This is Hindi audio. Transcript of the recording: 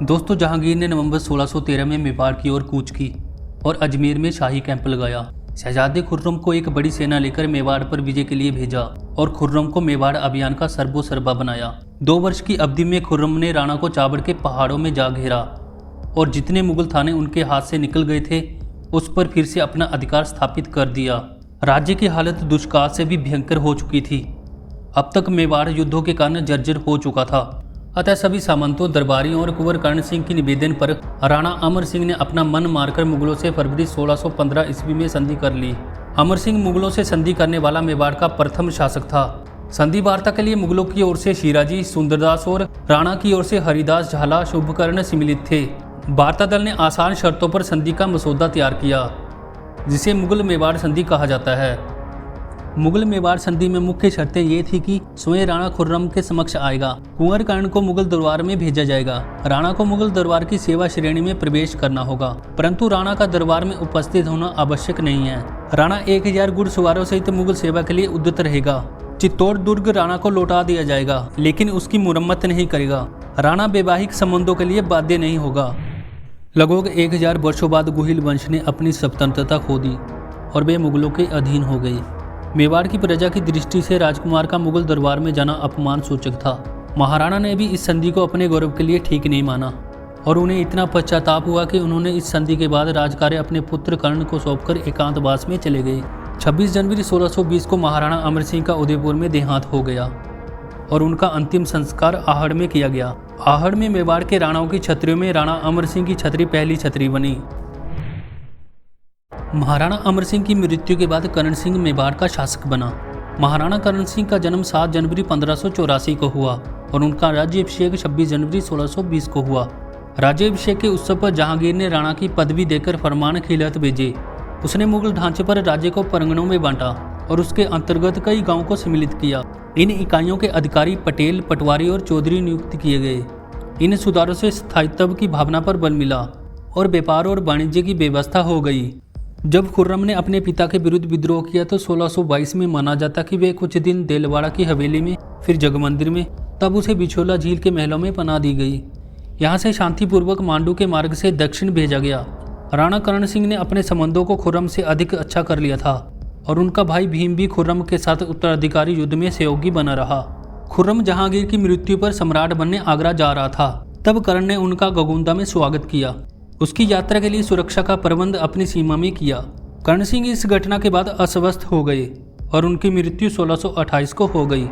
दोस्तों, जहांगीर ने नवंबर 1613 में मेवाड़ की ओर कूच की और अजमेर में शाही कैंप लगाया। शहजादे खुर्रम को एक बड़ी सेना लेकर मेवाड़ पर विजय के लिए भेजा और खुर्रम को मेवाड़ अभियान का सर्वोसर्वा बनाया। 2 वर्ष की अवधि में खुर्रम ने राणा को चाबड़ के पहाड़ों में जा घेरा और जितने मुगल थाने उनके हाथ से निकल गए थे उस पर फिर से अपना अधिकार स्थापित कर दिया। राज्य की हालत दुष्काल से भी भयंकर हो चुकी थी। अब तक मेवाड़ युद्धों के कारण जर्जर हो चुका था। अतः सभी सामंतों, दरबारियों और कुंवर कर्ण सिंह की निवेदन पर राणा अमर सिंह ने अपना मन मारकर मुगलों से फरवरी 1615 ईस्वी में संधि कर ली। अमर सिंह मुगलों से संधि करने वाला मेवाड़ का प्रथम शासक था। संधि वार्ता के लिए मुगलों की ओर से शिराजी, सुंदरदास और राणा की ओर से हरिदास झाला, शुभकर्ण सम्मिलित थे। वार्ता दल ने आसान शर्तों पर संधि का मसौदा तैयार किया, जिसे मुगल मेवाड़ संधि कहा जाता है। मुगल मेवाड़ संधि में मुख्य शर्तें ये थी कि स्वयं राणा खुर्रम के समक्ष आएगा, कुंवर कर्ण को मुगल दरबार में भेजा जाएगा, राणा को मुगल दरबार की सेवा श्रेणी में प्रवेश करना होगा, परंतु राणा का दरबार में उपस्थित होना आवश्यक नहीं है। राणा 1000 घुड़सवारों सहित मुगल सेवा के लिए उद्यत रहेगा। चित्तौड़ दुर्ग राणा को लौटा दिया जाएगा, लेकिन उसकी मुरम्मत नहीं करेगा। राणा वैवाहिक संबंधों के लिए बाध्य नहीं होगा। लगभग 1000 वर्षों बाद गुहिल वंश ने अपनी स्वतंत्रता खो दी और वे मुगलों के अधीन हो गए। मेवाड़ की प्रजा की दृष्टि से राजकुमार का मुगल दरबार में जाना अपमान सूचक था। महाराणा ने भी इस संधि को अपने गौरव के लिए ठीक नहीं माना और उन्हें इतना पश्चाताप हुआ कि उन्होंने इस संधि के बाद राजकार्य अपने पुत्र कर्ण को सौंपकर एकांतवास में चले गए। 26 जनवरी 1620 को महाराणा अमर सिंह का उदयपुर में देहांत हो गया और उनका अंतिम संस्कार आहड़ में किया गया। आहड़ में मेवाड़ के राणाओं की छत्रियों में राणा अमर सिंह की छतरी पहली छतरी बनी। महाराणा अमर सिंह की मृत्यु के बाद कर्ण सिंह मेवाड़ का शासक बना। महाराणा कर्ण सिंह का जन्म 7 जनवरी 1584 को हुआ और उनका राज्याभिषेक 26 जनवरी 1620 को हुआ। राज्याभिषेक के उत्सव पर जहांगीर ने राणा की पदवी देकर फरमान खिलात भेजे। उसने मुगल ढांचे पर राज्य को परगनों में बांटा और उसके अंतर्गत कई गांवों को सम्मिलित किया। इन इकाइयों के अधिकारी पटेल, पटवारी और चौधरी नियुक्त किए गए। इन सुधारों से स्थायित्व की भावना पर बल मिला और व्यापार और वाणिज्य की व्यवस्था हो गई। जब खुर्रम ने अपने पिता के विरुद्ध विद्रोह किया तो 1622 में माना जाता कि वे कुछ दिन देलवाड़ा की हवेली में, फिर जगमंदिर में, तब उसे बिछोला झील के महलों में पनाह दी गई। यहाँ से शांतिपूर्वक मांडू के मार्ग से दक्षिण भेजा गया। राणा कर्ण सिंह ने अपने संबंधों को खुर्रम से अधिक अच्छा कर लिया था और उनका भाई भीम भी खुर्रम के साथ उत्तराधिकारी युद्ध में सहयोगी बना रहा। खुर्रम जहांगीर की मृत्यु पर सम्राट बनने आगरा जा रहा था, तब कर्ण ने उनका गगुंदा में स्वागत किया। उसकी यात्रा के लिए सुरक्षा का प्रबंध अपनी सीमा में किया। कर्ण सिंह इस घटना के बाद अस्वस्थ हो गए और उनकी मृत्यु 1628 को हो गई।